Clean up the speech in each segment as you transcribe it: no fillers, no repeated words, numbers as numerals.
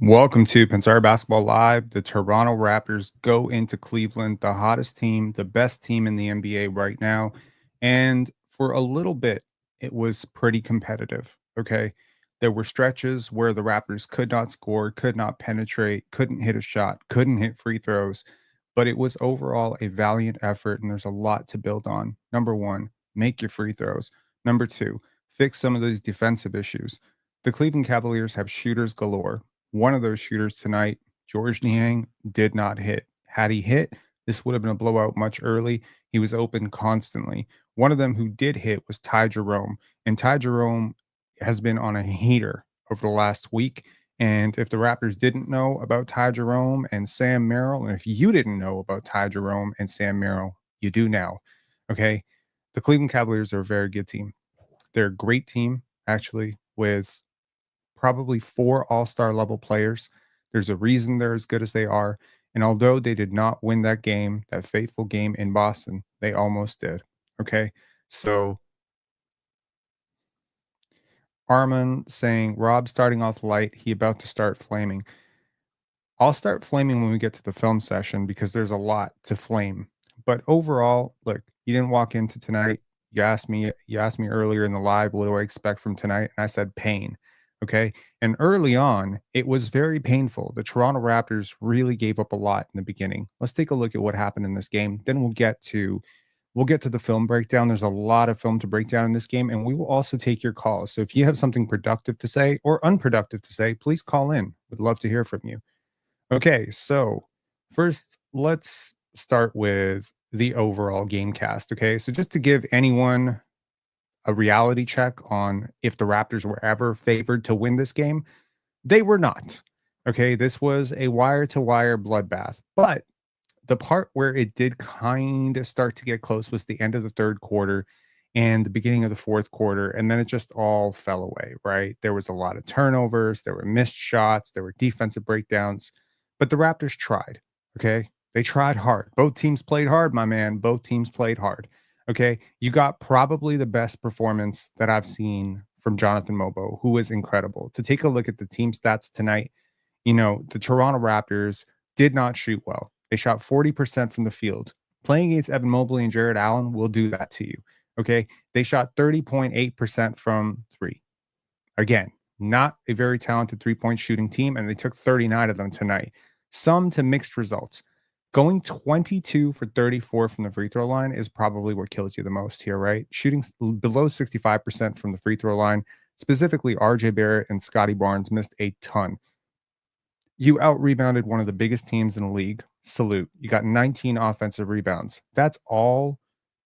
Welcome to Pensar Basketball Live. The Toronto Raptors go into Cleveland, the hottest team, the best team in the NBA right now. And for a little bit, it was pretty competitive. Okay. There were stretches where the Raptors could not score, could not penetrate, couldn't hit a shot, couldn't hit free throws. But it was overall a valiant effort, and there's a lot to build on. Number one, make your free throws. Number two, fix some of those defensive issues. The Cleveland Cavaliers have shooters galore. One of those shooters tonight, George Niang, did not hit. Had he hit, this would have been a blowout much early. He was open constantly. One of them who did hit was Ty Jerome. And Ty Jerome has been on a heater over the last week. And if the Raptors didn't know about Ty Jerome and Sam Merrill, and if you didn't know about Ty Jerome and Sam Merrill, you do now. Okay. The Cleveland Cavaliers are a very good team. They're a great team, actually, with probably four all-star level players. There's a reason they're as good as they are. And although they did not win that game, that fateful game in Boston, they almost did. Okay. So Armin saying, Rob starting off light, he about to start flaming. I'll start flaming when we get to the film session because there's a lot to flame. But overall, look, you didn't walk into tonight. You asked me earlier in the live, what do I expect from tonight? And I said pain. Okay. And early on, it was very painful. The Toronto Raptors really gave up a lot in the beginning. Let's take a look at what happened in this game. Then we'll get to the film breakdown. There's a lot of film to break down in this game, and we will also take your calls. So if you have something productive to say or unproductive to say, please call in. We'd love to hear from you. Okay, so first, let's start with the overall game cast. Okay, so just to give anyone a reality check on if the Raptors were ever favored to win this game, they were not. Okay, this was a wire to wire bloodbath, but the part where it did kind of start to get close was the end of the third quarter and the beginning of the fourth quarter. And then it just all fell away, right? There was a lot of turnovers, there were missed shots, there were defensive breakdowns, but the Raptors tried. Okay. They tried hard. Both teams played hard, my man. Both teams played hard. Okay. You got probably the best performance that I've seen from Jonathan Mobo, who was incredible. To take a look at the team stats tonight, the Toronto Raptors did not shoot well. They shot 40% from the field. Playing against Evan Mobley and Jared Allen will do that to you. Okay. They shot 30.8% from three. Again, not a very talented 3-point shooting team, and they took 39 of them tonight. Some to mixed results. Going 22 for 34 from the free throw line is probably what kills you the most here, right? Shooting below 65% from the free throw line, specifically RJ Barrett and Scottie Barnes missed a ton. You out-rebounded one of the biggest teams in the league. Salute. You got 19 offensive rebounds. That's all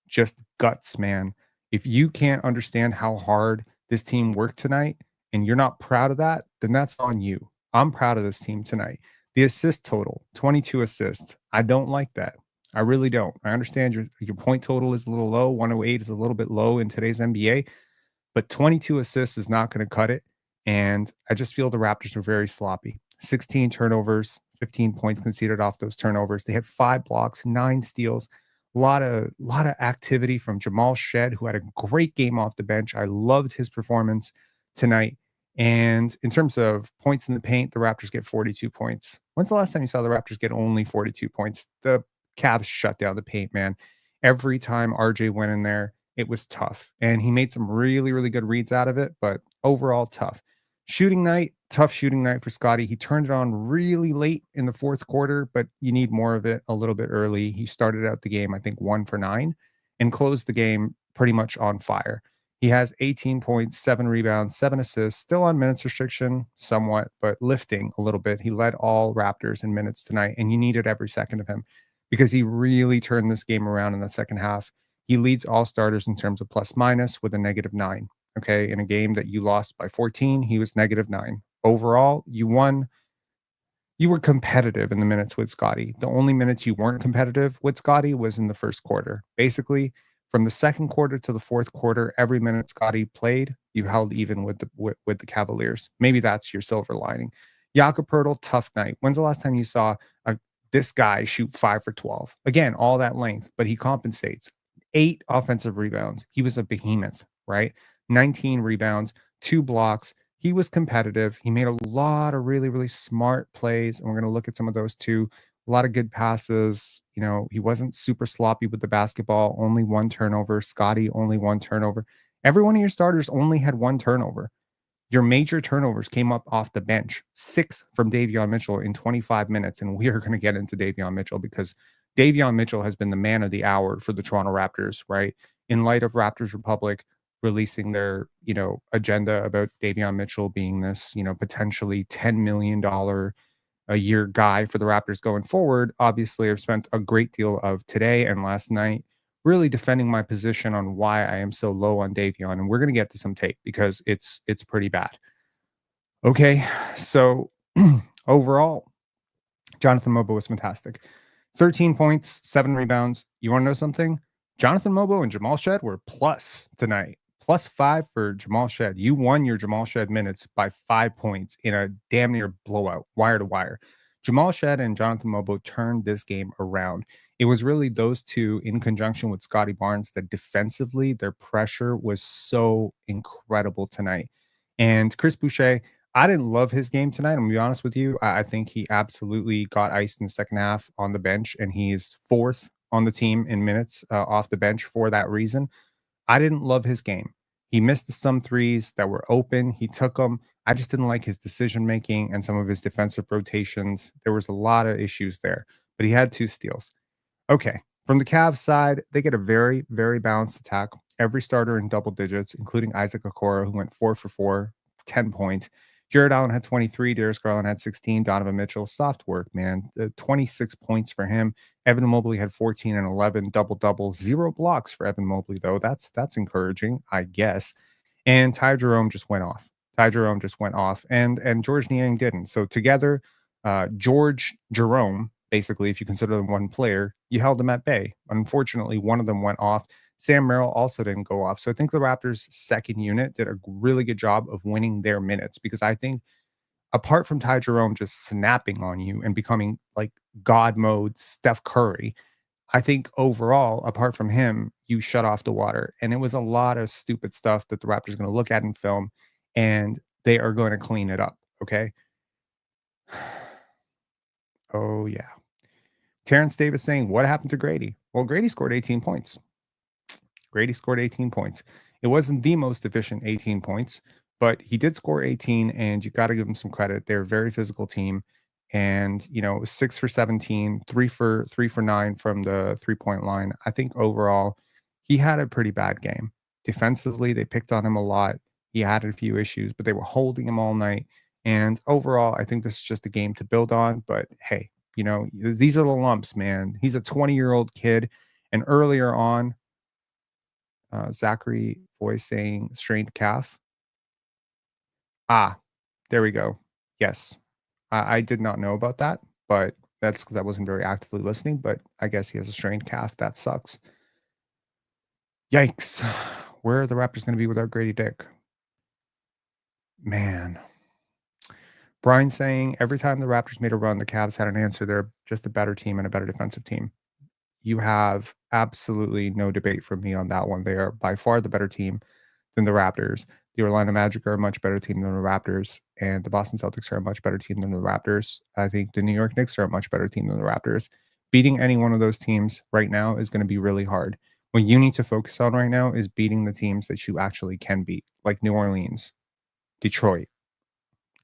just guts, man. If you can't understand how hard this team worked tonight and you're not proud of that, then that's on you. I'm proud of this team tonight. The assist total, 22 assists. I don't like that. I really don't. I understand your point total is a little low. 108 is a little bit low in today's NBA, but 22 assists is not going to cut it. And I just feel the Raptors were very sloppy. 16 turnovers, 15 points conceded off those turnovers. They had 5 blocks, 9 steals. A lot of activity from Jamal Shed, who had a great game off the bench. I loved his performance tonight. And in terms of points in the paint, the Raptors get 42 points. When's the last time you saw the Raptors get only 42 points? The Cavs shut down the paint, man. Every time RJ went in there, it was tough. And he made some really, really good reads out of it, but overall tough. Shooting night, tough shooting night for Scottie. He turned it on really late in the fourth quarter, but you need more of it a little bit early. He started out the game, I think, 1 for 9 and closed the game pretty much on fire. He has 18 points, 7 rebounds, 7 assists, still on minutes restriction somewhat, but lifting a little bit. He led all Raptors in minutes tonight, and you needed every second of him because he really turned this game around in the second half. He leads all starters in terms of plus minus with a -9. Okay. In a game that you lost by 14, he was -9. Overall, you won. You were competitive in the minutes with Scottie. The only minutes you weren't competitive with Scottie was in the first quarter. Basically, from the second quarter to the fourth quarter, every minute Scottie played, you held even with the Cavaliers. Maybe that's your silver lining. Jakob Poeltl, tough night. When's the last time you saw this guy shoot 5 for 12? Again, all that length, but he compensates. 8 offensive rebounds. He was a behemoth, right? 19 rebounds, 2 blocks. he was competitive. He made a lot of really, really smart plays, and we're going to look at some of those too. A lot of good passes. He wasn't super sloppy with the basketball, only one turnover. Scotty, only one turnover. Every one of your starters only had one turnover. Your major turnovers came up off the bench, 6 from Davion Mitchell in 25 minutes, and we are gonna get into Davion Mitchell because Davion Mitchell has been the man of the hour for the Toronto Raptors, right? In light of Raptors Republic releasing their, agenda about Davion Mitchell being this, potentially $10 million a year guy for the Raptors going forward. Obviously, I've spent a great deal of today and last night really defending my position on why I am so low on Davion, and we're going to get to some tape because it's pretty bad. Okay, so overall, Jonathan Mobo was fantastic. 13 points, 7 rebounds. You want to know something? Jonathan Mobo and Jamal Shed were plus tonight. +5 for Jamal Shed. You won your Jamal Shed minutes by 5 points in a damn near blowout, wire to wire. Jamal Shed and Jonathan Mobo turned this game around. It was really those two in conjunction with Scottie Barnes that defensively, their pressure was so incredible tonight. And Chris Boucher, I didn't love his game tonight. I'm gonna be honest with you. I think he absolutely got iced in the second half on the bench, and he's fourth on the team in minutes off the bench for that reason. I didn't love his game. He missed some threes that were open. He took them. I just didn't like his decision making and some of his defensive rotations. There was a lot of issues there, but he had 2 steals. Okay. From the Cavs side, they get a very, very balanced attack. Every starter in double digits, including Isaac Okoro, who went 4 for 4, 10 points. Jared Allen had 23. Darius Garland had 16. Donovan Mitchell, soft work, man. 26 points for him. Evan Mobley had 14 and 11, double double. 0 blocks for Evan Mobley, though. That's encouraging, I guess. And Ty Jerome just went off. Ty Jerome just went off, and George Niang didn't. So together, George Jerome, basically, if you consider them one player, you held them at bay. Unfortunately, one of them went off. Sam Merrill also didn't go off. So I think the Raptors' second unit did a really good job of winning their minutes because I think apart from Ty Jerome just snapping on you and becoming like God mode Steph Curry, I think overall, apart from him, you shut off the water. And it was a lot of stupid stuff that the Raptors are going to look at in film and they are going to clean it up. Okay. Oh, yeah. Terrence Davis saying, what happened to Grady? Well, Grady scored 18 points. Grady scored 18 points. It wasn't the most efficient 18 points, but he did score 18, and you got to give him some credit. They're a very physical team. And, 6 for 17, 3 for 9 from the 3-point line. I think overall, he had a pretty bad game. Defensively, they picked on him a lot. He had a few issues, but they were holding him all night. And overall, I think this is just a game to build on. But hey, these are the lumps, man. He's a 20-year-old kid. And earlier on, Zachary voice saying strained calf. Ah, there we go. Yes. I did not know about that, but that's because I wasn't very actively listening. But I guess he has a strained calf. That sucks. Yikes. Where are the Raptors going to be without Grady Dick? Man. Brian saying every time the Raptors made a run, the Cavs had an answer. They're just a better team and a better defensive team. You have absolutely no debate from me on that one. They are by far the better team than the Raptors. The Orlando Magic are a much better team than the Raptors, and the Boston Celtics are a much better team than the Raptors. I think the New York Knicks are a much better team than the Raptors. Beating any one of those teams right now is going to be really hard. What you need to focus on right now is beating the teams that you actually can beat, like New Orleans, Detroit,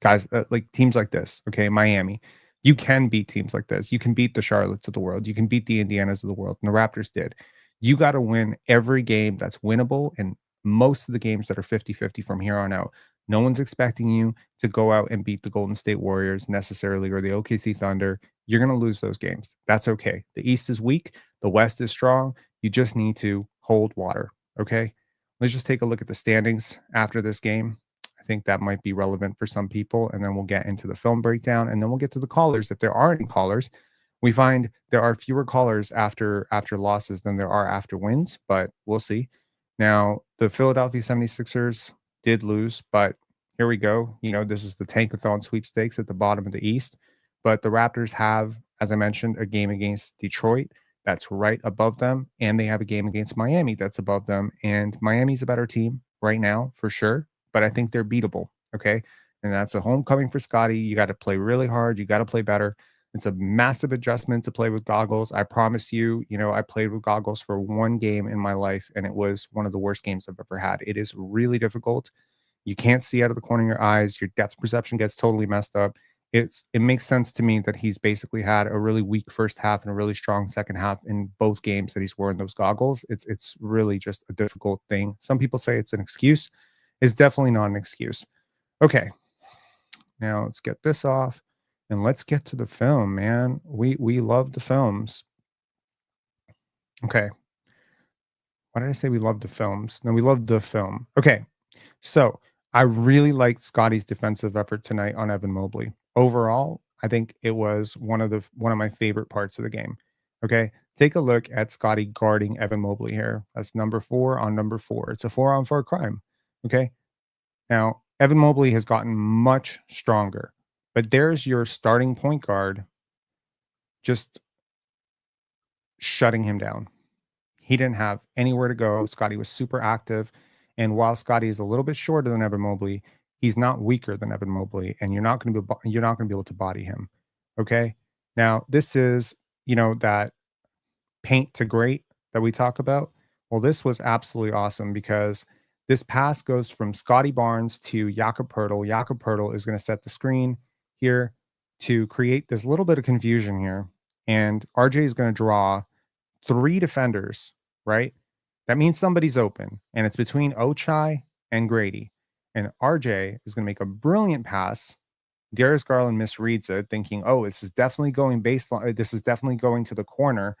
guys, like teams like this, okay, Miami. You can beat teams like this. You can beat the Charlottes of the world. You can beat the Indianas of the world. And the Raptors did. You got to win every game that's winnable and most of the games that are 50-50 from here on out. No one's expecting you to go out and beat the Golden State Warriors necessarily or the OKC Thunder. You're going to lose those games. That's okay. The East is weak. The West is strong. You just need to hold water. Okay. Let's just take a look at the standings after this game. I think that might be relevant for some people. And then we'll get into the film breakdown and then we'll get to the callers. If there are any callers, we find there are fewer callers after losses than there are after wins, but we'll see. Now, the Philadelphia 76ers did lose, but here we go. This is the Tankathon sweepstakes at the bottom of the East. But the Raptors have, as I mentioned, a game against Detroit that's right above them. And they have a game against Miami that's above them. And Miami's a better team right now, for sure, but I think they're beatable. Okay. And that's a homecoming for Scottie. You got to play really hard. You got to play better. It's a massive adjustment to play with goggles. I promise you, I played with goggles for one game in my life, and it was one of the worst games I've ever had. It is really difficult. You can't see out of the corner of your eyes. Your depth perception gets totally messed up. It makes sense to me that he's basically had a really weak first half and a really strong second half in both games that he's wearing those goggles. It's really just a difficult thing. Some people say it's an excuse. It's definitely not an excuse. Okay, now let's get this off and let's get to the film, man. We love the films. Okay. Why did I say we love the films? No, we love the film. Okay. So I really liked Scottie's defensive effort tonight on Evan Mobley. Overall, I think it was one of my favorite parts of the game. Okay. Take a look at Scottie guarding Evan Mobley here. That's number 4 on number 4. It's a 4-on-4 crime. Okay. Now, Evan Mobley has gotten much stronger, but there's your starting point guard just shutting him down. He didn't have anywhere to go. Scottie was super active. And while Scottie is a little bit shorter than Evan Mobley, he's not weaker than Evan Mobley, and you're not going to be able to body him. Okay. Now, this is, that paint to great that we talk about. Well, this was absolutely awesome because this pass goes from Scottie Barnes to Jakob Poeltl. Jakob Poeltl is going to set the screen here to create this little bit of confusion here. And RJ is going to draw 3 defenders, right? That means somebody's open, and it's between Ochai and Grady. And RJ is going to make a brilliant pass. Darius Garland misreads it, thinking, "Oh, this is definitely going baseline. This is definitely going to the corner."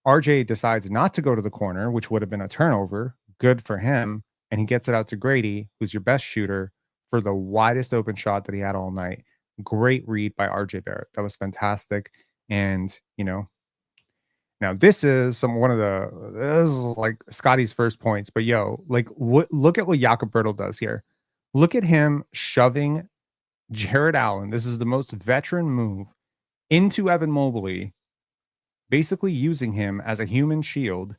RJ decides not to go to the corner, which would have been a turnover. Good for him. And he gets it out to Grady, who's your best shooter, for the widest open shot that he had all night. Great read by RJ Barrett. That was fantastic. And, now this is this is like Scottie's first points, but like look at what Jakob Poeltl does here. Look at him shoving Jared Allen. This is the most veteran move into Evan Mobley, basically using him as a human shield.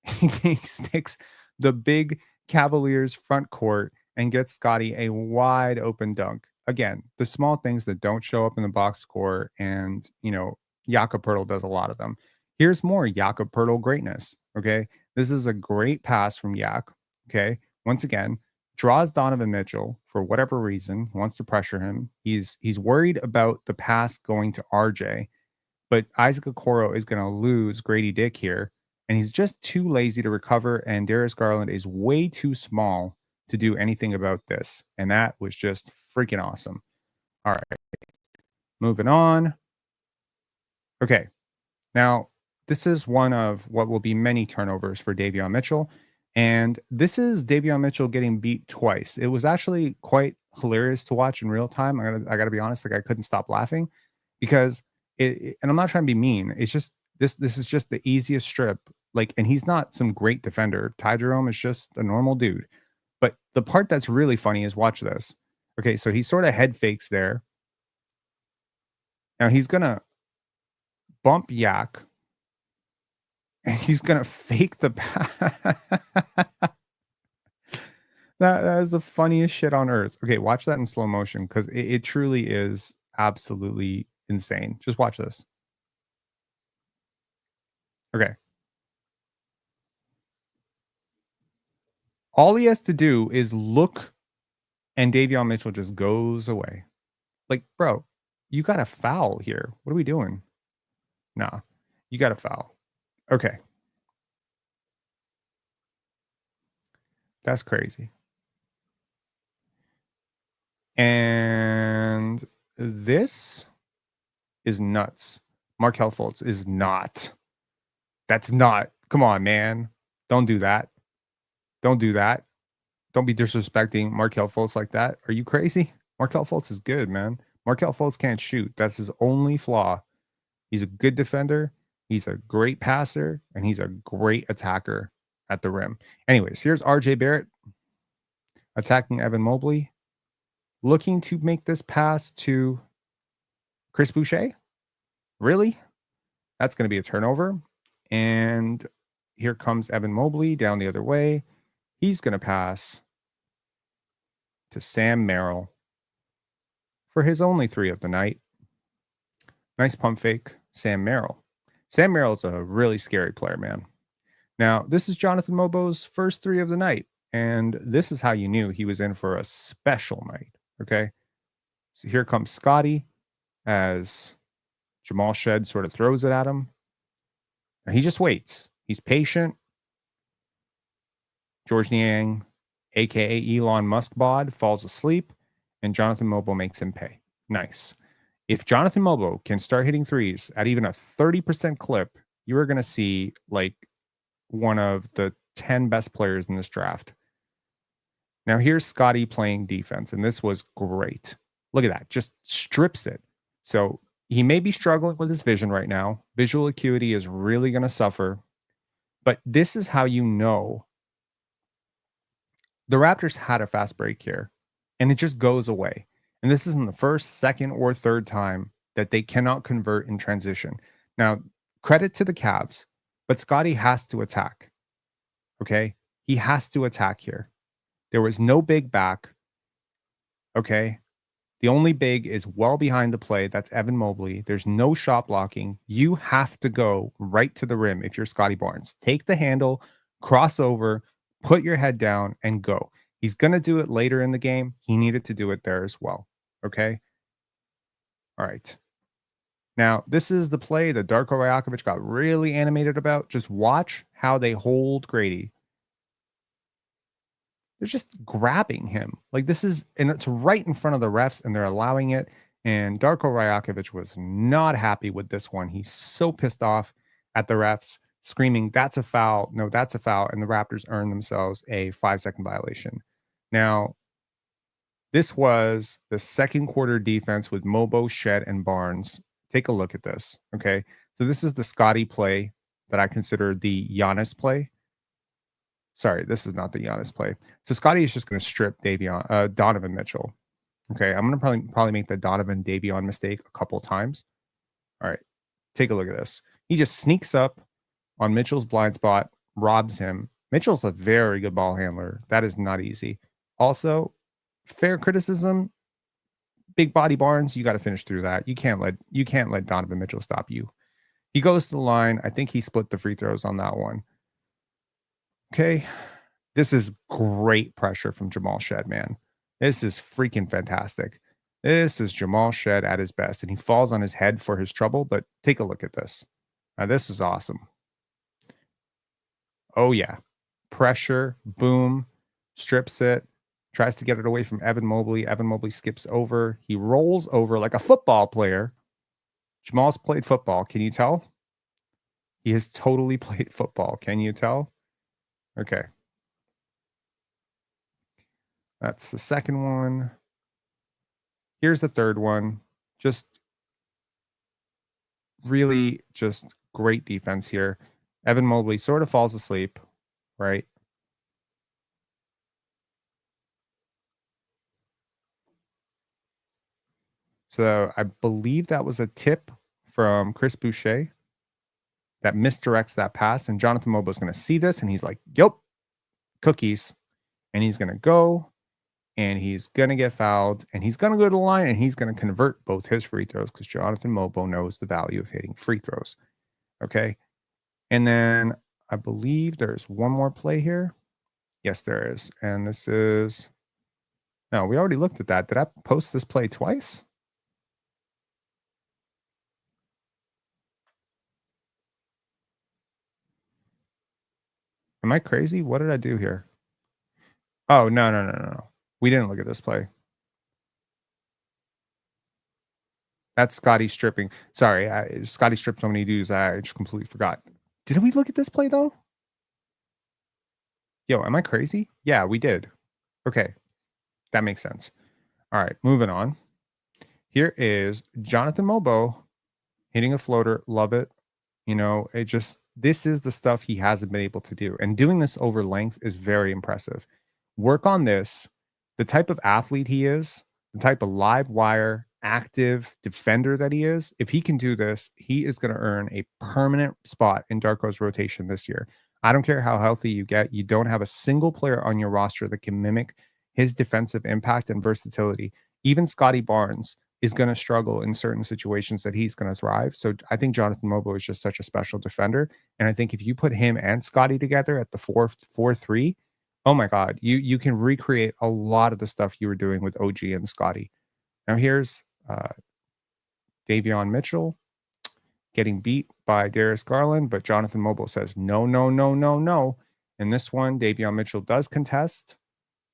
He sticks the big Cavaliers front court and gets Scottie a wide open dunk. Again, the small things that don't show up in the box score, and Jakob Poeltl does a lot of them. Here's more Jakob Poeltl greatness. Okay, this is a great pass from Yak. Okay, once again, draws Donovan Mitchell for whatever reason, wants to pressure him. He's worried about the pass going to RJ, but Isaac Okoro is going to lose Grady Dick here, and he's just too lazy to recover, and Darius Garland is way too small to do anything about this, and that was just freaking awesome. All right, moving on. Okay, now this is one of what will be many turnovers for Davion Mitchell, and this is Davion Mitchell getting beat twice. It was actually quite hilarious to watch in real time. I gotta be honest, like I couldn't stop laughing because and I'm not trying to be mean. It's just this is just the easiest strip. Like, and he's not some great defender. Ty Jerome is just a normal dude. But the part that's really funny is watch this. Okay, so he sort of head fakes there. Now he's gonna bump Yak, and he's gonna fake the pass. That is the funniest shit on earth. Okay, watch that in slow motion because it truly is absolutely insane. Just watch this. Okay. All he has to do is look, and Davion Mitchell just goes away. Like, bro, you got a foul here. What are we doing? Nah, you got a foul. Okay. That's crazy. And this is nuts. Markelle Fultz is not. That's not. Come on, man. Don't do that. Don't do that. Don't be disrespecting Markelle Fultz like that. Are you crazy? Markelle Fultz is good, man. Markelle Fultz can't shoot. That's his only flaw. He's a good defender. He's a great passer, and he's a great attacker at the rim. Anyways, here's RJ Barrett attacking Evan Mobley, looking to make this pass to Chris Boucher. Really? That's going to be a turnover. And here comes Evan Mobley down the other way. He's going to pass to Sam Merrill for his only three of the night. Nice pump fake, Sam Merrill. Sam Merrill's a really scary player, man. Now, this is Jonathan Mobo's first three of the night, and this is how you knew he was in for a special night. Okay. So here comes Scottie as Jamal Shed sort of throws it at him. And he just waits. He's patient. George Niang, aka Elon Musk bod, falls asleep, and Jonathan Mobo makes him pay. Nice. If Jonathan Mobo can start hitting threes at even a 30% clip, you are going to see like one of the 10 best players in this draft. Now, here's Scottie playing defense, and this was great. Look at that. Just strips it. So he may be struggling with his vision right now. Visual acuity is really going to suffer. But this is how you know the Raptors had a fast break here, and it just goes away. And this isn't the first, second, or third time that they cannot convert in transition. Now, credit to the Cavs, but Scottie has to attack. Okay? He has to attack here. There was no big back. Okay? The only big is well behind the play. That's Evan Mobley. There's no shot blocking. You have to go right to the rim if you're Scottie Barnes. Take the handle, cross over, put your head down, and go. He's going to do it later in the game. He needed to do it there as well. Okay? All right. Now, this is the play that Darko Rajakovic got really animated about. Just watch how they hold Grady. They're just grabbing him. Like this is, and it's right in front of the refs, and they're allowing it. And Darko Rajakovic was not happy with this one. He's so pissed off at the refs, screaming, "That's a foul. No, that's a foul." And the Raptors earned themselves a 5-second violation. Now, this was the second quarter defense with Mobo, Shed, and Barnes. Take a look at this. Okay. So this is the Scottie play that I consider the Giannis play. Sorry, this is not the Giannis play. So Scottie is just going to strip Donovan Mitchell. Okay, I'm going to probably make the Donovan Davion mistake a couple times. All right, take a look at this. He just sneaks up on Mitchell's blind spot, robs him. Mitchell's a very good ball handler. That is not easy. Also, fair criticism. Big body Barnes, you got to finish through that. You can't let Donovan Mitchell stop you. He goes to the line. I think he split the free throws on that one. Okay, this is great pressure from Jamal Shed, man. This is freaking fantastic. This is Jamal Shed at his best, and he falls on his head for his trouble, but take a look at this. Now, this is awesome. Oh, yeah. Pressure, boom, strips it, tries to get it away from Evan Mobley. Evan Mobley skips over. He rolls over like a football player. Jamal's played football. Can you tell? He has totally played football. Can you tell? Okay. That's the second one. Here's the third one. Just really just great defense here. Evan Mobley sort of falls asleep, right? So I believe that was a tip from Chris Boucher that misdirects that pass. And Jonathan Mobo is going to see this, and he's like, "Yep, cookies." And he's going to go, and he's going to get fouled, and he's going to go to the line, and he's going to convert both his free throws because Jonathan Mobo knows the value of hitting free throws. Okay. And then I believe there's one more play here. Yes, there is. And this is, no, we already looked at that. Did I post this play twice? Am I crazy? What did I do here? Oh, no. We didn't look at this play. That's Scottie stripping. Sorry, Scottie stripped so many dudes, I just completely forgot. Did we look at this play, though? Yo, am I crazy? Yeah, we did. Okay, that makes sense. All right, moving on. Here is Jonathan Mobo hitting a floater. Love it. You know, this is the stuff he hasn't been able to do. And doing this over length is very impressive. Work on this. The type of athlete he is, the type of live wire, active defender that he is, if he can do this, he is going to earn a permanent spot in Darko's rotation this year. I don't care how healthy you get. You don't have a single player on your roster that can mimic his defensive impact and versatility. Even Scottie Barnes is going to struggle in certain situations that he's going to thrive. So I think Jonathan Mobley is just such a special defender. And I think if you put him and Scottie together at the 4-4-3, oh my God, you can recreate a lot of the stuff you were doing with OG and Scottie. Now here's Davion Mitchell getting beat by Darius Garland, but Jonathan Mobley says no, no, no, no, no. In this one, Davion Mitchell does contest,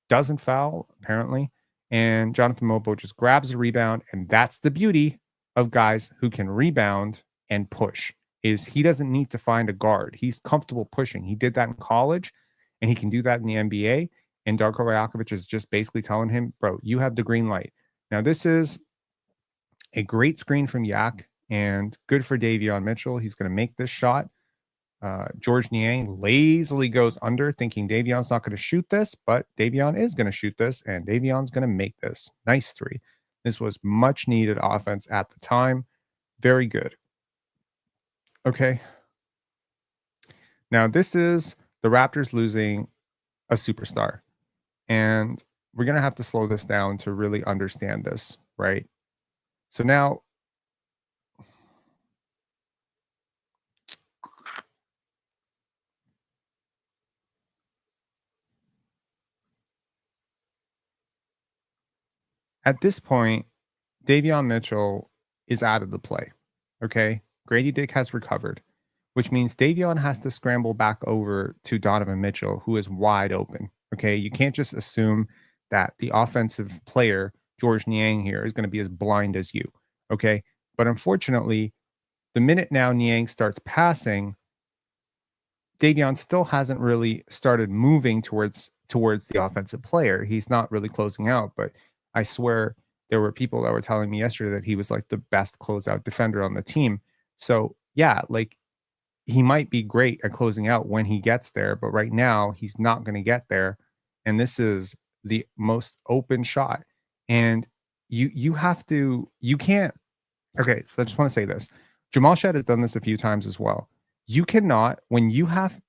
doesn't foul, apparently. And Jonathan Mobley just grabs the rebound. And that's the beauty of guys who can rebound and push, is he doesn't need to find a guard. He's comfortable pushing. He did that in college, and he can do that in the NBA. And Darko Rajakovic is just basically telling him, bro, you have the green light. Now, this is a great screen from Yak, and good for Davion Mitchell. He's going to make this shot. George Niang lazily goes under, thinking Davion's not going to shoot this, but Davion is going to shoot this, and Davion's going to make this. Nice three. This was much needed offense at the time. Very good. Okay. Now, this is the Raptors losing a superstar, and we're going to have to slow this down to really understand this, right? So now, at this point, Davion Mitchell is out of the play. Okay. Grady Dick has recovered, which means Davion has to scramble back over to Donovan Mitchell, who is wide open. Okay. You can't just assume that the offensive player, George Niang, here is going to be as blind as you. Okay. But unfortunately, the minute now Niang starts passing, Davion still hasn't really started moving towards the offensive player. He's not really closing out, but I swear there were people that were telling me yesterday that he was like the best closeout defender on the team. So yeah, like he might be great at closing out when he gets there, but right now he's not going to get there. And this is the most open shot. And you can't. Okay, so I just want to say this. Jamal Shed has done this a few times as well. You cannot, when you have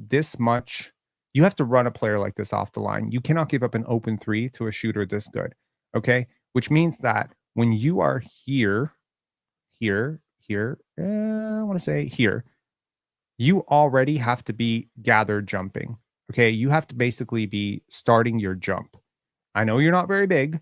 this much, you have to run a player like this off the line. You cannot give up an open three to a shooter this good. Okay. Which means that when you are here, I want to say here, you already have to be gathered jumping. Okay. You have to basically be starting your jump. I know you're not very big,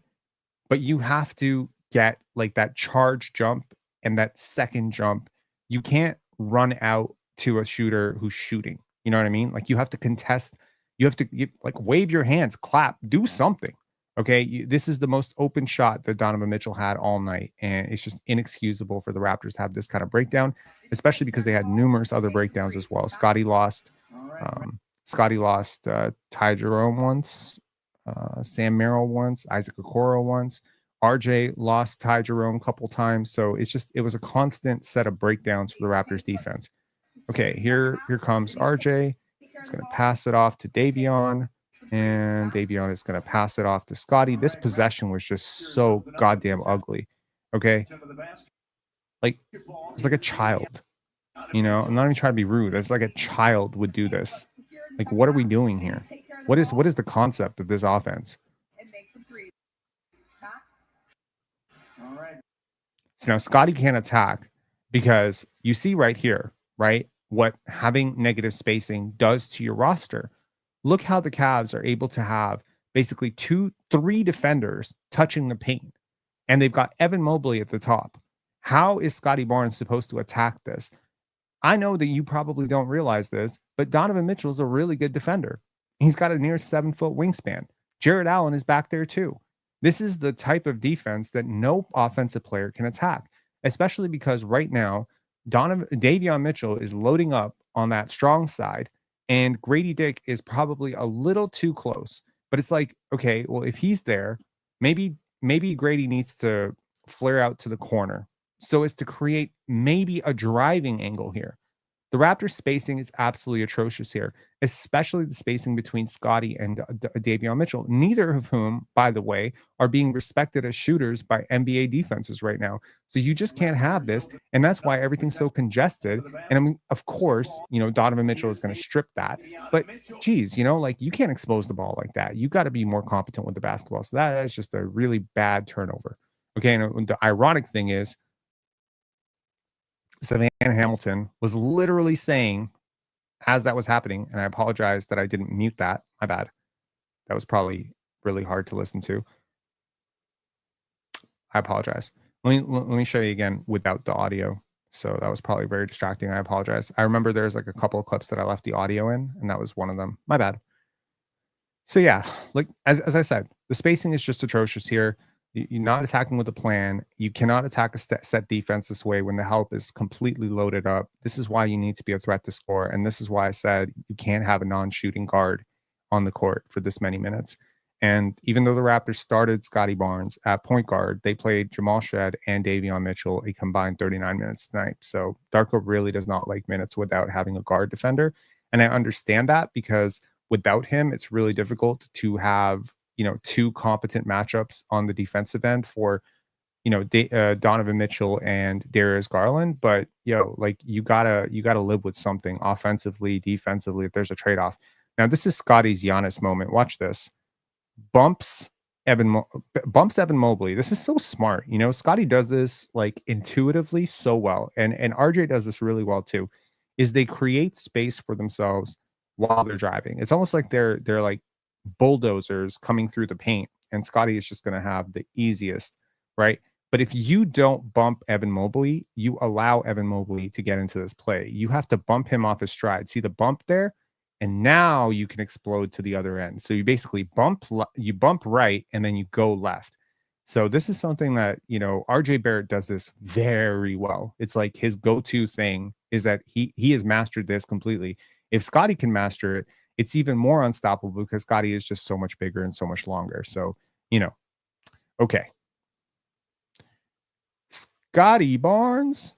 but you have to get like that charge jump and that second jump. You can't run out to a shooter who's shooting. You know what I mean? Like you have to contest. You have to like wave your hands, clap, do something. Okay. This is the most open shot that Donovan Mitchell had all night. And it's just inexcusable for the Raptors to have this kind of breakdown, especially because they had numerous other breakdowns as well. Scottie lost Ty Jerome once, Sam Merrill once, Isaac Okoro once. RJ lost Ty Jerome a couple times. So it was a constant set of breakdowns for the Raptors defense. Okay, here comes RJ. He's going to pass it off to Davion, and Davion is going to pass it off to Scottie. This possession was just so goddamn ugly. Okay. Like, it's like a child. You know, I'm not even trying to be rude. It's like a child would do this. Like, what are we doing here? What is the concept of this offense? So now Scottie can't attack because you see right here, right, what having negative spacing does to your roster. Look how the Cavs are able to have basically 3 defenders touching the paint, and they've got Evan Mobley at the top. How is Scottie Barnes supposed to attack this? I know that you probably don't realize this, but Donovan Mitchell is a really good defender. He's got a near 7-foot wingspan. Jared Allen is back there too. This is the type of defense that no offensive player can attack, especially because right now, Davion Mitchell is loading up on that strong side, and Grady Dick is probably a little too close. But it's like, okay, well, if he's there, maybe Grady needs to flare out to the corner so as to create maybe a driving angle here. The Raptors spacing is absolutely atrocious here, especially the spacing between Scottie and Davion Mitchell, neither of whom, by the way, are being respected as shooters by NBA defenses right now. So you just can't have this. And that's why everything's so congested. And I mean, of course, Donovan Mitchell is going to strip that. But geez, like you can't expose the ball like that. You got to be more competent with the basketball. So that is just a really bad turnover. Okay. And the ironic thing is, Savannah Hamilton was literally saying as that was happening, and I apologize that I didn't mute that. My bad. That was probably really hard to listen to. I apologize. Let me show you again without the audio. So that was probably very distracting. I apologize. I remember there's like a couple of clips that I left the audio in, and that was one of them. My bad. So yeah, like as I said, the spacing is just atrocious here. You're not attacking with a plan. You cannot attack a set defense this way when the help is completely loaded up. This is why you need to be a threat to score, and this is why I said you can't have a non-shooting guard on the court for this many minutes. And even though the Raptors started Scottie Barnes at point guard, they played Jamal Shed and Davion Mitchell a combined 39 minutes tonight. So Darko really does not like minutes without having a guard defender, and I understand that because without him, it's really difficult to have, two competent matchups on the defensive end for, Donovan Mitchell and Darius Garland. But like you gotta live with something offensively, defensively. If there's a trade off, now this is Scottie's Giannis moment. Watch this. Bumps bumps Evan Mobley. This is so smart. Scottie does this like intuitively so well, and RJ does this really well too. Is they create space for themselves while they're driving. It's almost like they're like bulldozers coming through the paint, and Scottie is just going to have the easiest, right? But if you don't bump Evan Mobley, you allow Evan Mobley to get into this play. You have to bump him off his stride. See the bump there? And now you can explode to the other end. So you basically bump right, and then you go left. So this is something that, RJ Barrett does this very well. It's like his go-to thing is that he has mastered this completely. If Scottie can master it, it's even more unstoppable because Scottie is just so much bigger and so much longer. So, okay. Scottie Barnes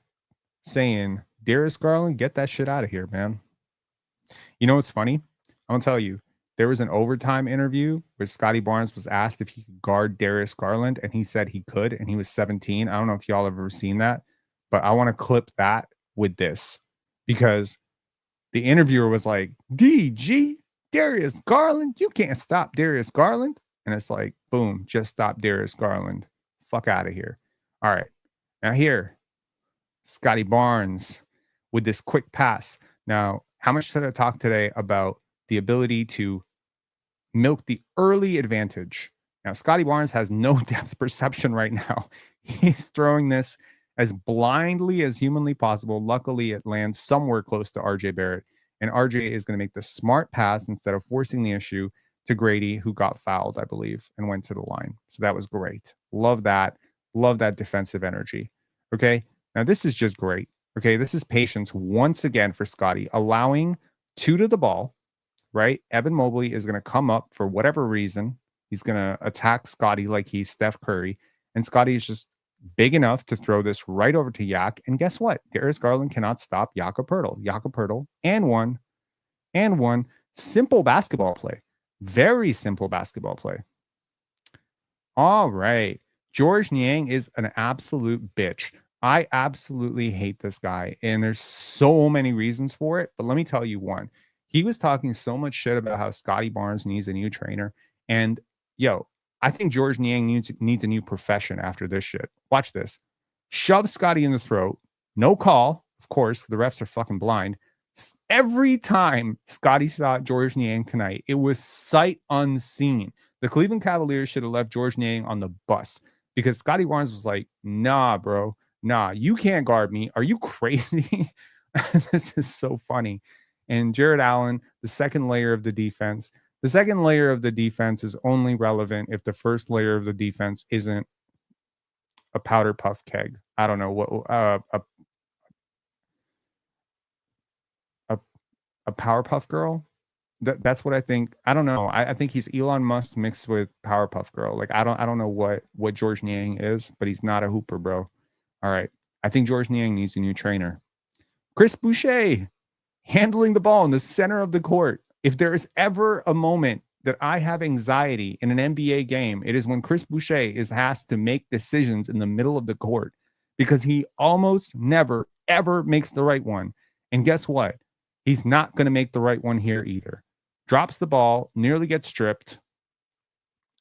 saying, Darius Garland, get that shit out of here, man. You know what's funny? I'm going to tell you, there was an overtime interview where Scottie Barnes was asked if he could guard Darius Garland, and he said he could, and he was 17. I don't know if y'all have ever seen that, but I want to clip that with this because the interviewer was like, DG, Darius Garland, you can't stop Darius Garland. And it's like, boom, just stop Darius Garland. Fuck out of here. All right. Now here, Scottie Barnes with this quick pass. Now, how much did I talk today about the ability to milk the early advantage? Now, Scottie Barnes has no depth perception right now. He's throwing this as blindly as humanly possible. Luckily, it lands somewhere close to RJ Barrett. And RJ is going to make the smart pass instead of forcing the issue to Grady, who got fouled, I believe, and went to the line. So that was great. Love that. Love that defensive energy. Okay. Now, this is just great. Okay. This is patience once again for Scottie, allowing two to the ball, right? Evan Mobley is going to come up for whatever reason. He's going to attack Scottie like he's Steph Curry. And Scottie is just big enough to throw this right over to Yak. And guess what? Darius Garland cannot stop Jakob Poeltl. And one. Simple basketball play. Very simple basketball play. All right. George Niang is an absolute bitch. I absolutely hate this guy. And there's so many reasons for it. But let me tell you one. He was talking so much shit about how Scottie Barnes needs a new trainer. And I think George Niang needs a new profession after this shit. Watch this. Shove Scottie in the throat. No call. Of course, the refs are fucking blind. Every time Scottie saw George Niang tonight, it was sight unseen. The Cleveland Cavaliers should have left George Niang on the bus because Scottie Barnes was like, nah, bro. Nah, you can't guard me. Are you crazy? This is so funny. And Jared Allen, the second layer of the defense. The second layer of the defense is only relevant if the first layer of the defense isn't a powder puff keg. I don't know what a Powerpuff Girl. That's what I think. I don't know. I think he's Elon Musk mixed with Powerpuff Girl. Like I don't know what George Niang is, but he's not a hooper, bro. All right. I think George Niang needs a new trainer. Chris Boucher. handling the ball in the center of the court. If there is ever a moment that I have anxiety in an NBA game, it is when Chris Boucher is asked to make decisions in the middle of the court because he almost never, ever makes the right one. And guess what? He's not going to make the right one here either. Drops the ball, nearly gets stripped,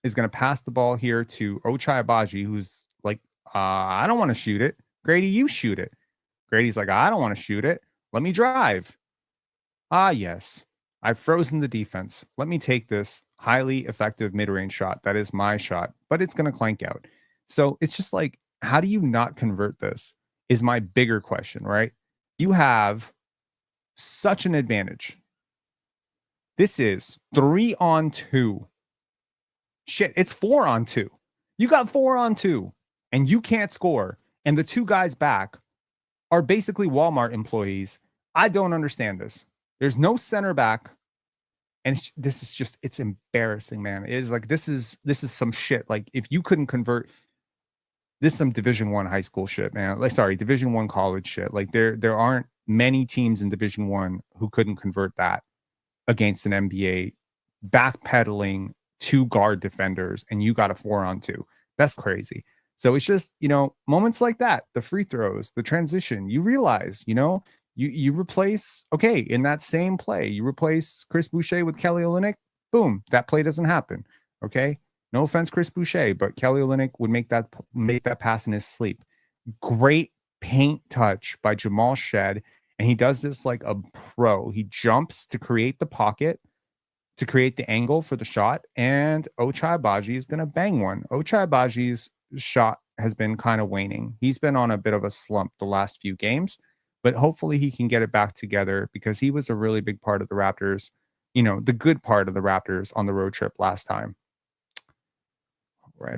is going to pass the ball here to Ochai Agbaji, who's like, I don't want to shoot it. Grady, you shoot it. Grady's like, I don't want to shoot it. Let me drive. Ah, yes. I've frozen the defense. Let me take this highly effective mid-range shot. That is my shot, but it's going to clank out. So it's just like, how do you not convert this? Is my bigger question, right? You have such an advantage. This is 3-on-2. Shit, it's 4-on-2. You got 4-on-2 and you can't score. And the two guys back are basically Walmart employees. I don't understand this. There's no center back. And this is just, it's embarrassing, man. It is like, this is some shit. Like, if you couldn't convert, this is some Division I high school shit, man. Like, sorry, Division I college shit. Like, there aren't many teams in Division I who couldn't convert that against an NBA backpedaling 2 guard defenders, and you got a 4-on-2. That's crazy. So it's just, moments like that, the free throws, the transition, you realize, you replace, okay, in that same play, you replace Chris Boucher with Kelly Olynyk. Boom, that play doesn't happen. Okay. No offense, Chris Boucher, but Kelly Olynyk would make that pass in his sleep. Great paint touch by Jamal Shed. And he does this like a pro. He jumps to create the pocket, to create the angle for the shot. And Ochai Agbaji is going to bang one. Ochai Agbaji's shot has been kind of waning. He's been on a bit of a slump the last few games, but hopefully he can get it back together because he was a really big part of the Raptors, the good part of the Raptors on the road trip last time.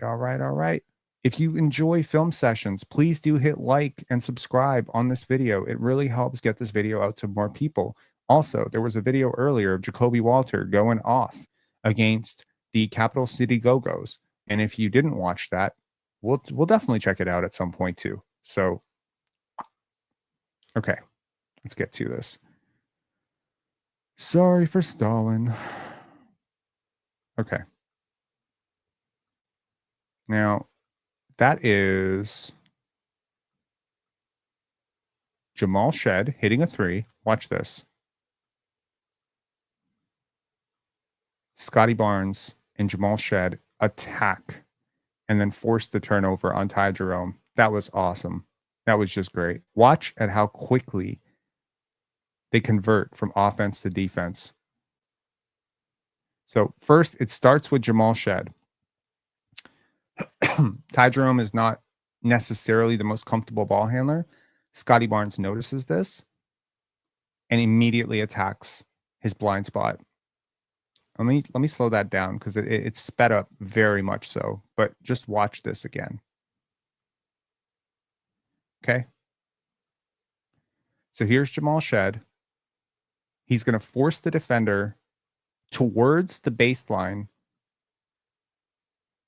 All right. If you enjoy film sessions, please do hit like and subscribe on this video. It really helps get this video out to more people. Also, there was a video earlier of Jacoby Walter going off against the Capital City Go-Go's. And if you didn't watch that, we'll definitely check it out at some point too. So, okay, let's get to this. Sorry for stalling. Okay. Now, that is Jamal Shed hitting a 3. Watch this. Scottie Barnes and Jamal Shed attack and then force the turnover on Ty Jerome. That was awesome. That was just great. Watch at how quickly they convert from offense to defense. So first, it starts with Jamal Shed. Ty Jerome is not necessarily the most comfortable ball handler. Scottie Barnes notices this and immediately attacks his blind spot. Let me slow that down because it's sped up very much so, but just watch this again. Okay. So here's Jamal Shed. He's going to force the defender towards the baseline.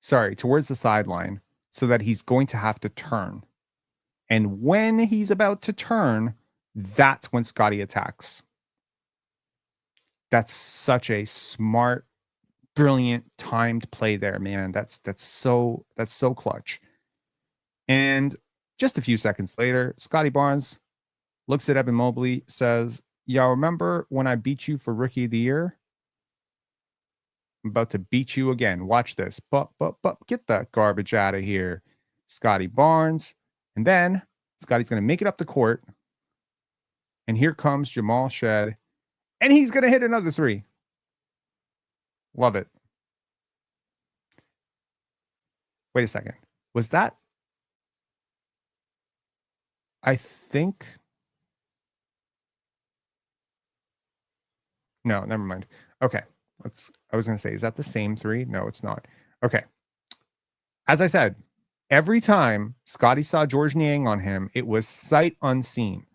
Sorry, towards the sideline so that he's going to have to turn. And when he's about to turn, that's when Scottie attacks. That's such a smart, brilliant, timed play there, man. That's so clutch. And just a few seconds later, Scottie Barnes looks at Evan Mobley, says, "Y'all remember when I beat you for Rookie of the Year? I'm about to beat you again. Watch this. But get that garbage out of here." Scottie Barnes. And then Scottie's going to make it up the court. And here comes Jamal Shed. And he's going to hit another 3. Love it. Wait a second. Was that? I think. No, never mind. Okay. I was going to say, is that the same 3? No, it's not. Okay. As I said, every time Scottie saw Georges Niang on him, it was sight unseen.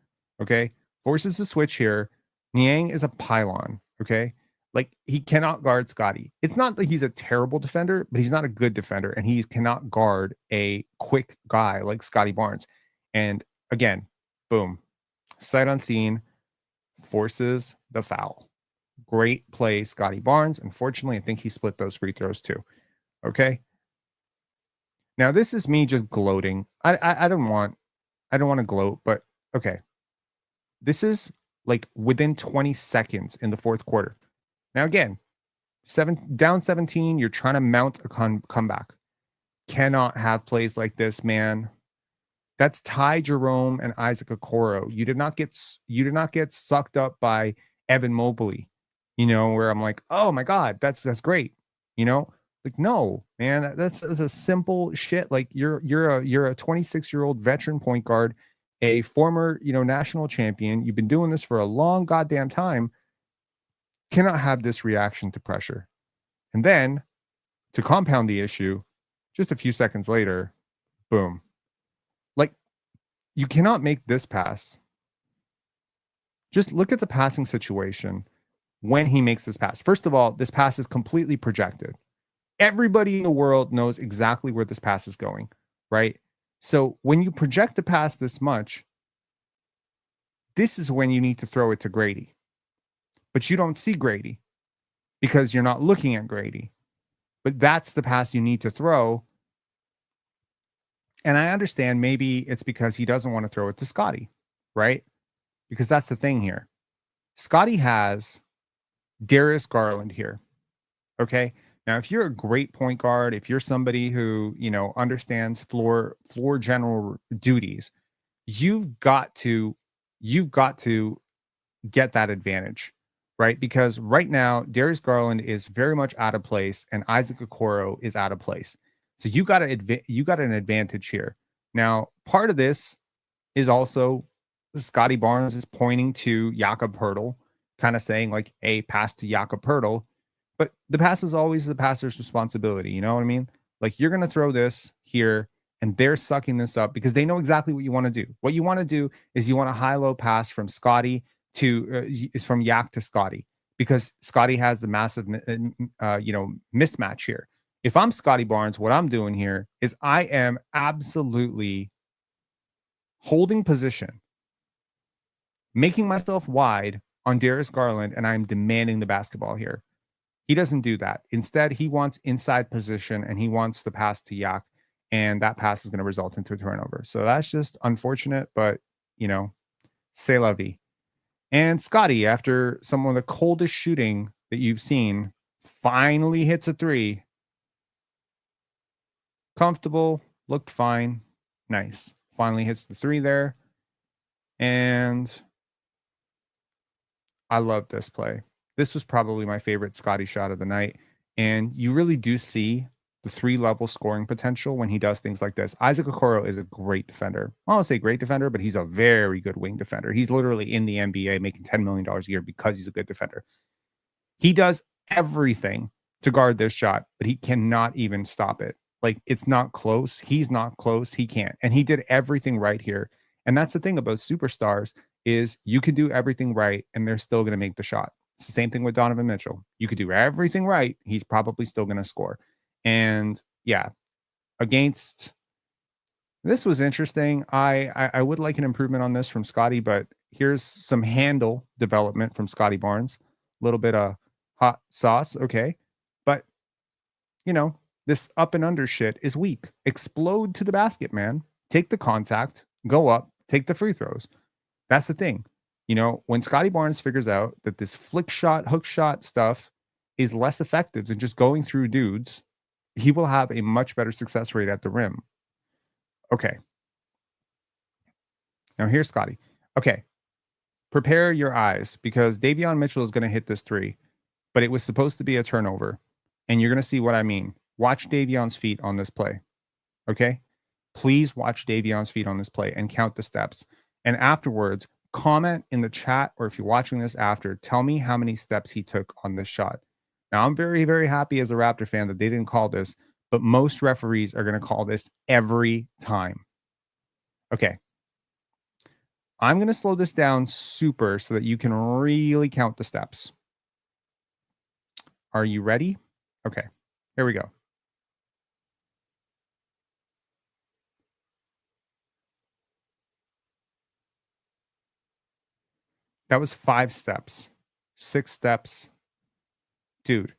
Okay. Forces the switch here. Niang is a pylon. Okay. Like, he cannot guard Scottie. It's not that he's a terrible defender, but he's not a good defender, and he cannot guard a quick guy like Scottie Barnes. And again, boom, sight unseen, forces the foul. Great play, Scottie Barnes. Unfortunately, I think he split those free throws too. Okay. Now this is me just gloating. I don't want to gloat, but okay. This is like within 20 seconds in the fourth quarter. Now again, down 17, you're trying to mount a comeback. Cannot have plays like this, man. That's Ty Jerome and Isaac Okoro. You did not get sucked up by Evan Mobley, where I'm like, oh my God, that's great. You know, like, no, man, that's a simple shit. Like you're a 26-year-old veteran point guard, a former, national champion. You've been doing this for a long goddamn time. Cannot have this reaction to pressure. And then to compound the issue, just a few seconds later, boom. Like, you cannot make this pass. Just look at the passing situation when he makes this pass. First of all, this pass is completely projected. Everybody in the world knows exactly where this pass is going, right? So when you project the pass this much, this is when you need to throw it to Grady. But you don't see Grady because you're not looking at Grady. But that's the pass you need to throw. And I understand maybe it's because he doesn't want to throw it to Scottie, right? Because that's the thing here. Scottie has Darius Garland here. Okay. Now, if you're a great point guard, if you're somebody who, understands floor general duties, you've got to you've got to get that advantage, right? Because right now, Darius Garland is very much out of place and Isaac Okoro is out of place. So you got an advantage here. Now, part of this is also Scottie Barnes is pointing to Jakob Poeltl, kind of saying like, "Hey, pass to Jakob Poeltl." But the pass is always the passer's responsibility. You know what I mean? Like, you're going to throw this here, and they're sucking this up because they know exactly what you want to do. What you want to do is you want a high-low pass from Scottie is from Yak to Scottie, because Scottie has the massive mismatch here. If I'm Scottie Barnes, what I'm doing here is I am absolutely holding position, making myself wide on Darius Garland, and I'm demanding the basketball here. He doesn't do that. Instead, he wants inside position and he wants the pass to Yak, and that pass is going to result into a turnover. So that's just unfortunate, but c'est la vie. And Scottie, after some of the coldest shooting that you've seen, finally hits a three. Comfortable, looked fine, nice. Finally hits the three there. And I love this play. This was probably my favorite Scottie shot of the night. And you really do see the 3-level scoring potential when he does things like this. Isaac Okoro is a great defender. I don't want to say great defender, but he's a very good wing defender. He's literally in the NBA making $10 million a year because he's a good defender. He does everything to guard this shot, but he cannot even stop it. Like, it's not close. He's not close. He can't. And he did everything right here. And that's the thing about superstars is you can do everything right and they're still going to make the shot. It's the same thing with Donovan Mitchell. You could do everything right. He's probably still going to score. And yeah, against this was interesting. I would like an improvement on this from Scottie, but here's some handle development from Scottie Barnes. A little bit of hot sauce. Okay. But this up and under shit is weak. Explode to the basket, man. Take the contact, go up, take the free throws. That's the thing. When Scottie Barnes figures out that this flick shot, hook shot stuff is less effective than just going through dudes, he will have a much better success rate at the rim. Okay. Now here's Scottie. Okay. Prepare your eyes because Davion Mitchell is going to hit this three, but it was supposed to be a turnover. And you're going to see what I mean. Watch Davion's feet on this play. Okay. Please watch Davion's feet on this play and count the steps. And afterwards, comment in the chat, or if you're watching this after, tell me how many steps he took on this shot. Now, I'm very, very happy as a Raptor fan that they didn't call this, but most referees are going to call this every time. Okay. I'm going to slow this down super so that you can really count the steps. Are you ready? Okay. Here we go. That was 5 steps. 6 steps. Dude,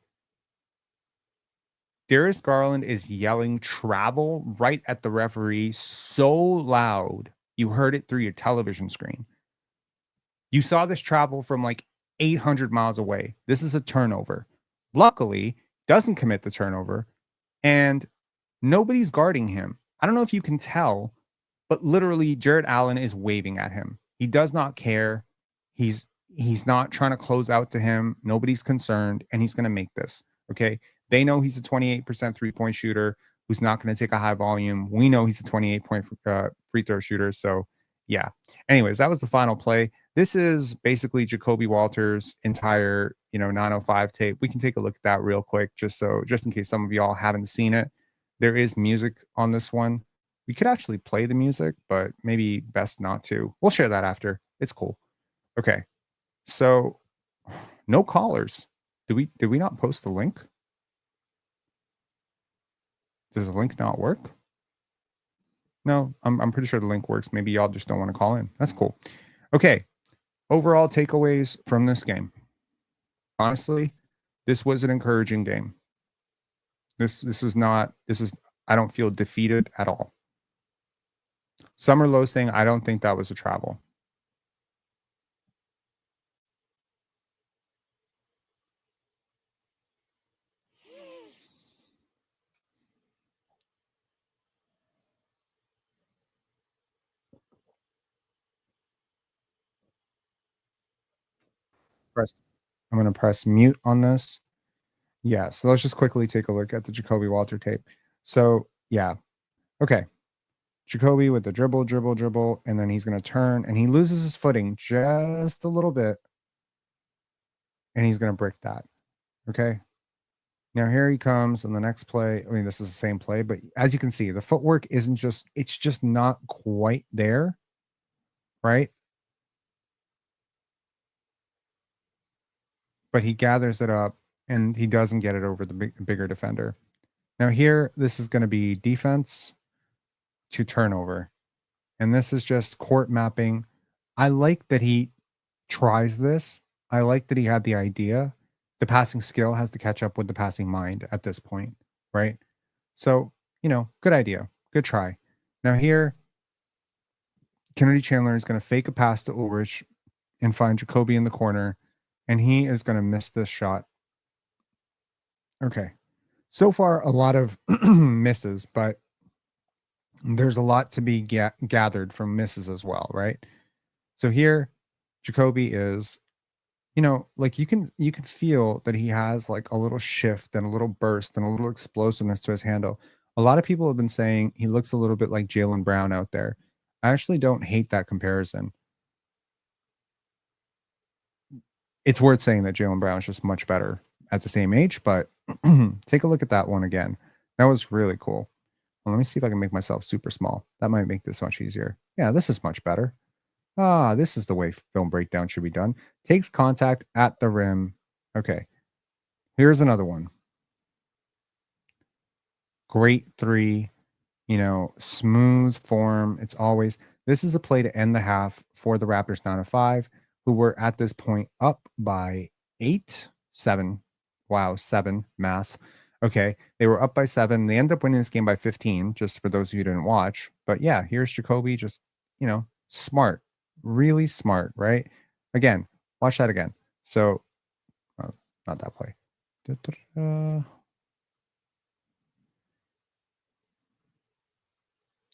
Darius Garland is yelling travel right at the referee so loud, you heard it through your television screen. You saw this travel from like 800 miles away. This is a turnover. Luckily, doesn't commit the turnover, and nobody's guarding him. I don't know if you can tell, but literally Jared Allen is waving at him. He does not care. He's not trying to close out to him. Nobody's concerned, and he's going to make this. Okay. They know he's a 28% three-point shooter who's not going to take a high volume. We know he's a 28-point free throw shooter. So, yeah. Anyways, that was the final play. This is basically Jacoby Walters' entire, 905 tape. We can take a look at that real quick, just in case some of y'all haven't seen it. There is music on this one. We could actually play the music, but maybe best not to. We'll share that after. It's cool. Okay. So no callers. Did we not post the link? Does the link not work? No, I'm pretty sure the link works. Maybe y'all just don't want to call in. That's cool. Okay. Overall takeaways from this game. Honestly, this was an encouraging game. This is I don't feel defeated at all. Summer Low saying I don't think that was a travel. I'm going to press mute on this. Yeah, so let's just quickly take a look at the Jacoby Walter tape. So, yeah. Okay. Jacoby with the dribble, and then he's going to turn, and he loses his footing just a little bit, and he's going to brick that. Okay. Now here he comes on the next play. I mean, this is the same play, but as you can see, the footwork it's just not quite there, right? But he gathers it up, and he doesn't get it over the bigger defender. Now here, this is going to be defense to turnover. And this is just court mapping. I like that he tries this. I like that he had the idea. The passing skill has to catch up with the passing mind at this point, right? So, good idea. Good try. Now here, Kennedy Chandler is going to fake a pass to Ulrich and find Jacoby in the corner, and he is going to miss this shot. Okay. So far, a lot of misses, but there's a lot to be gathered from misses as well, right? So here, Jacoby is, like you can feel that he has like a little shift and a little burst and a little explosiveness to his handle. A lot of people have been saying he looks a little bit like Jaylen Brown out there. I actually don't hate that comparison. It's worth saying that Jaylen Brown is just much better at the same age, but take a look at that one again. That was really cool. Well, let me see if I can make myself super small. That might make this much easier. Yeah, this is much better. This is the way film breakdown should be done. Takes contact at the rim. Okay. Here's another one. Great three, smooth form. This is a play to end the half for the Raptors down to 5, who were at this point up by 7. Wow, 7 math. Okay. They were up by 7. They end up winning this game by 15, just for those of you who didn't watch. But yeah, here's Jacoby just, smart, really smart, right? Again, watch that again. So, not that play.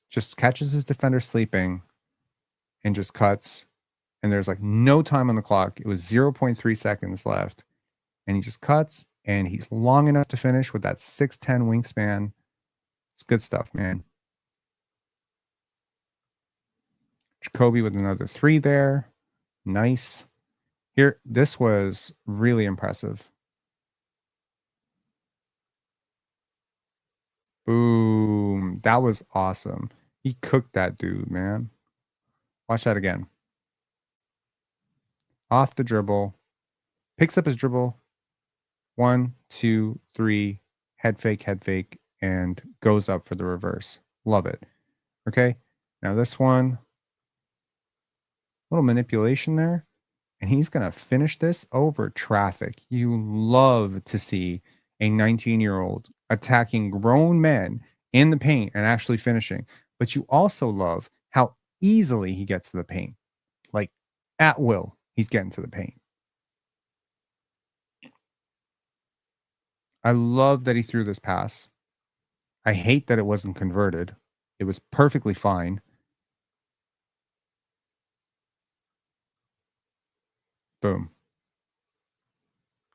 Just catches his defender sleeping and just cuts. And there's like no time on the clock. It was 0.3 seconds left. And he just cuts, and he's long enough to finish with that 6'10" wingspan. It's good stuff, man. Jacoby with another 3 there. Nice. Here, this was really impressive. Boom. That was awesome. He cooked that dude, man. Watch that again. Off the dribble. Picks up his dribble. 1, 2, 3. Head fake, and goes up for the reverse. Love it. Okay. Now this one. Little manipulation there. and he's going to finish this over traffic. You love to see a 19-year-old attacking grown men in the paint and actually finishing, but you also love how easily he gets to the paint. Like at will, he's getting to the paint. I love that he threw this pass. I hate that it wasn't converted. It was perfectly fine. Boom.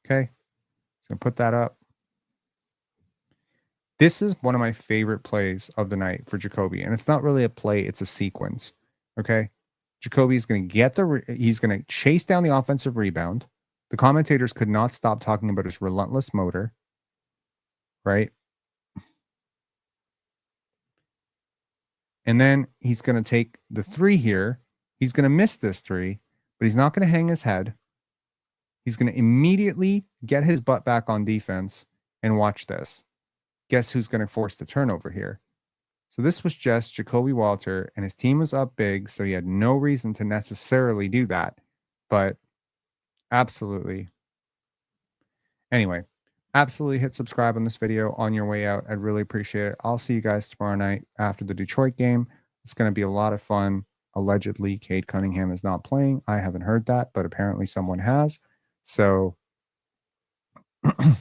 Okay. So put that up. This is one of my favorite plays of the night for Jacoby, and it's not really a play, it's a sequence. Okay? Jacoby is going to he's going to chase down the offensive rebound. The commentators could not stop talking about his relentless motor, right? And then he's going to take the 3 here. He's going to miss this 3, but he's not going to hang his head. He's going to immediately get his butt back on defense and watch this. Guess who's going to force the turnover here? So this was just Jacoby Walter, and his team was up big, so he had no reason to necessarily do that. But absolutely. Anyway, absolutely hit subscribe on this video on your way out. I'd really appreciate it. I'll see you guys tomorrow night after the Detroit game. It's going to be a lot of fun. Allegedly, Cade Cunningham is not playing. I haven't heard that, but apparently someone has. So, you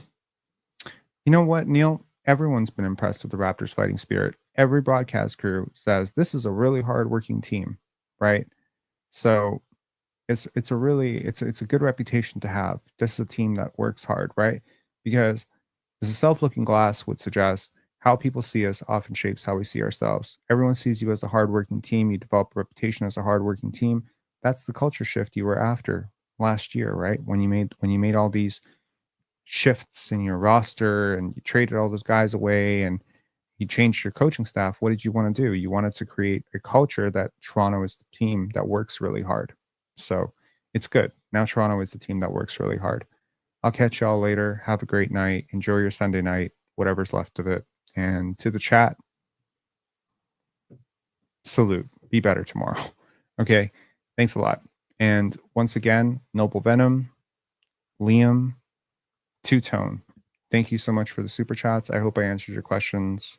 know what, Neil? Everyone's been impressed with the Raptors fighting spirit. Every broadcast crew says this is a really hardworking team, right? So it's a good reputation to have. This is a team that works hard, right? Because as a self-looking glass would suggest, how people see us often shapes how we see ourselves. Everyone sees you as a hardworking team. You develop a reputation as a hardworking team. That's the culture shift you were after last year, right? When you made all these shifts in your roster and you traded all those guys away and you changed your coaching staff, what did you want to do? You wanted to create a culture that Toronto is the team that works really hard. So it's good. Now Toronto is the team that works really hard. I'll catch y'all later. Have a great night. Enjoy your Sunday night, whatever's left of it. And to the chat, salute. Be better tomorrow. Okay. Thanks a lot. And once again, Noble Venom, Liam, Two Tone. Thank you so much for the super chats. I hope I answered your questions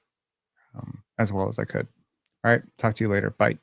as well as I could. All right. Talk to you later. Bye.